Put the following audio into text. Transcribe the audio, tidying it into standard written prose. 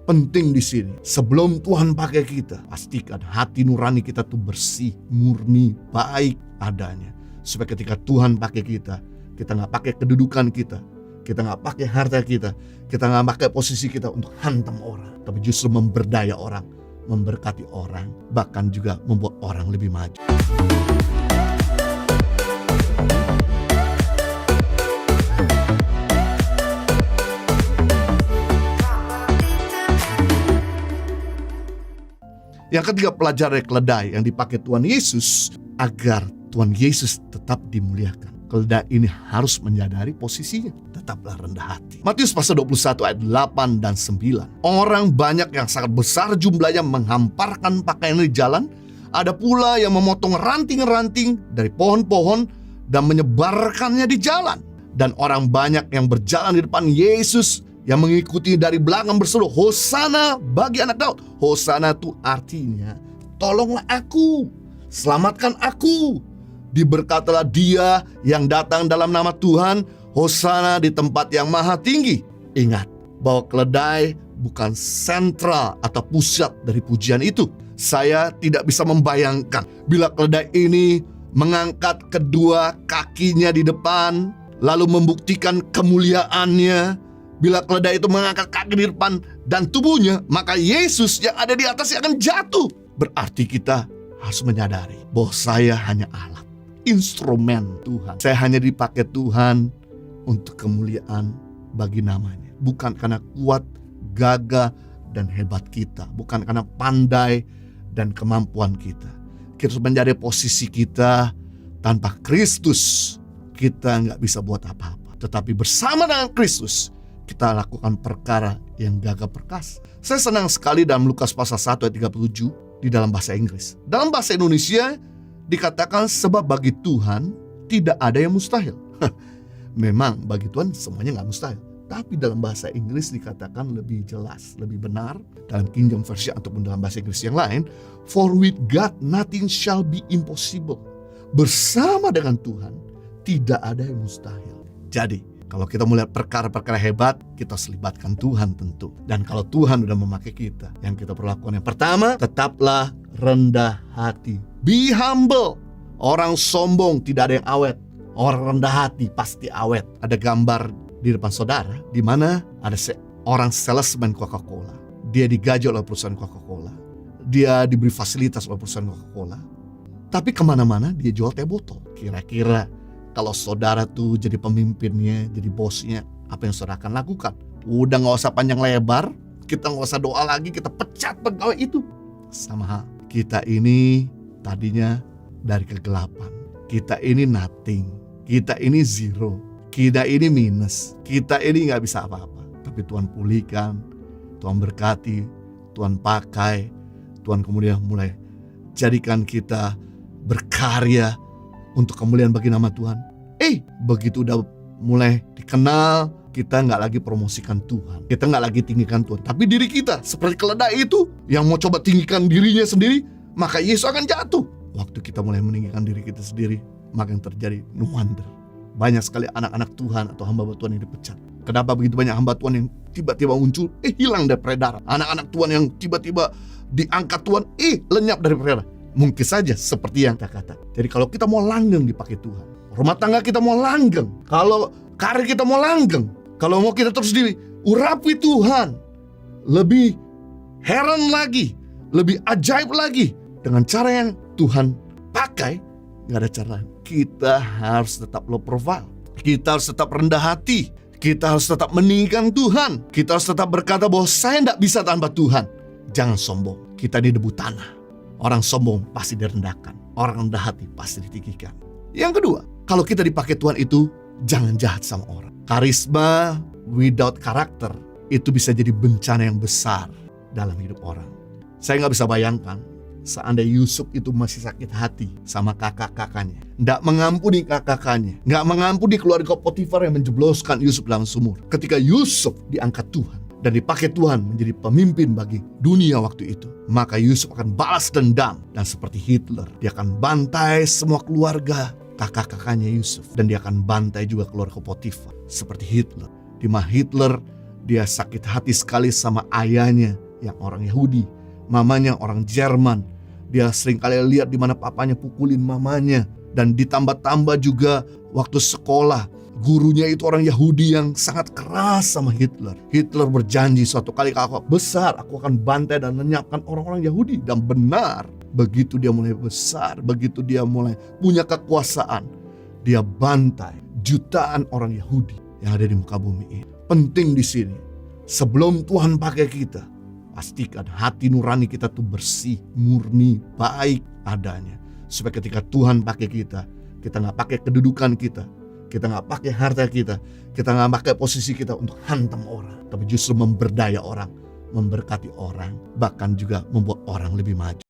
penting di sini, sebelum Tuhan pakai kita, pastikan hati nurani kita tuh bersih, murni, baik adanya. Supaya ketika Tuhan pakai kita nggak pakai kedudukan kita nggak pakai harta kita nggak pakai posisi kita untuk hantam orang, tapi justru memberdaya orang, memberkati orang, bahkan juga membuat orang lebih maju. Yang ketiga, pelajari keledai yang dipakai Tuhan Yesus agar Tuhan Yesus tetap dimuliakan. Keledai ini harus menyadari posisinya. Tetaplah rendah hati. Matius pasal 21 ayat 8 dan 9. Orang banyak yang sangat besar jumlahnya menghamparkan pakaian di jalan. Ada pula yang memotong ranting-ranting dari pohon-pohon dan menyebarkannya di jalan. Dan orang banyak yang berjalan di depan Yesus yang mengikuti dari belakang berseru, Hosana bagi anak Daud. Hosana itu artinya, tolonglah aku, selamatkan aku. Diberkatilah dia yang datang dalam nama Tuhan, Hosana di tempat yang maha tinggi. Ingat bahwa keledai bukan sentral atau pusat dari pujian itu. Saya tidak bisa membayangkan bila keledai ini mengangkat kedua kakinya di depan, lalu membuktikan kemuliaannya. Bila keledai itu mengangkat kaki di depan dan tubuhnya, maka Yesus yang ada di atasnya akan jatuh. Berarti kita harus menyadari bahwa saya hanya alat, instrumen Tuhan. Saya hanya dipakai Tuhan untuk kemuliaan bagi namanya. Bukan karena kuat, gagah, dan hebat kita. Bukan karena pandai dan kemampuan kita. Kita harus menjadi posisi kita. Tanpa Kristus kita nggak bisa buat apa-apa. Tetapi bersama dengan Kristus kita lakukan perkara yang gagah perkasa. Saya senang sekali dalam Lukas pasal 1 ayat 37 di dalam bahasa Inggris. Dalam bahasa Indonesia dikatakan sebab bagi Tuhan tidak ada yang mustahil. Memang bagi Tuhan semuanya nggak mustahil. Tapi dalam bahasa Inggris dikatakan lebih jelas, lebih benar. Dalam King James Version ataupun dalam bahasa Inggris yang lain, for with God nothing shall be impossible. Bersama dengan Tuhan tidak ada yang mustahil. Jadi kalau kita melihat perkara-perkara hebat, kita selibatkan Tuhan tentu. Dan kalau Tuhan sudah memakai kita, yang kita perlu lakukan yang pertama, tetaplah rendah hati. Be humble. Orang sombong tidak ada yang awet. Orang rendah hati pasti awet. Ada gambar di depan saudara, di mana ada seorang salesman Coca-Cola. Dia digaji oleh perusahaan Coca-Cola. Dia diberi fasilitas oleh perusahaan Coca-Cola. Tapi kemana-mana dia jual teh botol. Kira-kira kalau saudara tuh jadi pemimpinnya, jadi bosnya, apa yang saudara akan lakukan? Udah gak usah panjang lebar, kita gak usah doa lagi, kita pecat pegawai itu. Sama hal, kita ini tadinya dari kegelapan. Kita ini nothing, kita ini zero, kita ini minus, kita ini gak bisa apa-apa. Tapi Tuhan pulihkan, Tuhan berkati, Tuhan pakai, Tuhan kemudian mulai jadikan kita berkarya untuk kemuliaan bagi nama Tuhan. Begitu udah mulai dikenal, kita gak lagi promosikan Tuhan, kita gak lagi tinggikan Tuhan, tapi diri kita seperti keledai itu yang mau coba tinggikan dirinya sendiri, maka Yesus akan jatuh. Waktu kita mulai meninggikan diri kita sendiri, maka yang terjadi no wonder banyak sekali anak-anak Tuhan atau hamba Tuhan yang dipecat. Kenapa begitu banyak hamba Tuhan yang tiba-tiba muncul, hilang dari peredaran? Anak-anak Tuhan yang tiba-tiba diangkat Tuhan, lenyap dari peredaran. Mungkin saja seperti yang kita kata. Jadi kalau kita mau langgeng dipakai Tuhan, rumah tangga kita mau langgeng, kalau karir kita mau langgeng, kalau mau kita terus diurapi Tuhan, lebih heran lagi, lebih ajaib lagi dengan cara yang Tuhan pakai, gak ada cara lain. Kita harus tetap low profile, kita harus tetap rendah hati, kita harus tetap meninggikan Tuhan, kita harus tetap berkata bahwa saya gak bisa tanpa Tuhan. Jangan sombong, kita ini debu tanah. Orang sombong pasti direndahkan, orang rendah hati pasti ditinggikan. Yang kedua, kalau kita dipakai Tuhan itu jangan jahat sama orang. Karisma without karakter itu bisa jadi bencana yang besar dalam hidup orang. Saya gak bisa bayangkan seandainya Yusuf itu masih sakit hati sama kakak-kakaknya, gak mengampuni kakak-kakaknya, gak mengampuni keluarga Potifar yang menjebloskan Yusuf dalam sumur. Ketika Yusuf diangkat Tuhan dan dipakai Tuhan menjadi pemimpin bagi dunia waktu itu, maka Yusuf akan balas dendam. Dan seperti Hitler, dia akan bantai semua keluarga kakak-kakaknya Yusuf. Dan dia akan bantai juga keluarga Potifar seperti Hitler. Di mana Hitler Dia sakit hati sekali sama ayahnya yang orang Yahudi, mamanya orang Jerman. Dia sering kali lihat di mana papanya pukulin mamanya. Dan ditambah-tambah juga waktu sekolah, gurunya itu orang Yahudi yang sangat keras sama Hitler. Hitler berjanji suatu kali kalau aku besar, aku akan bantai dan lenyapkan orang-orang Yahudi. Dan benar, begitu dia mulai besar, begitu dia mulai punya kekuasaan, dia bantai jutaan orang Yahudi yang ada di muka bumi ini. Penting di sini, sebelum Tuhan pakai kita, pastikan hati nurani kita tuh bersih, murni, baik adanya. Supaya ketika Tuhan pakai kita gak pakai kedudukan kita gak pakai harta kita gak pakai posisi kita untuk hantam orang, tapi justru memberdaya orang, memberkati orang, bahkan juga membuat orang lebih maju.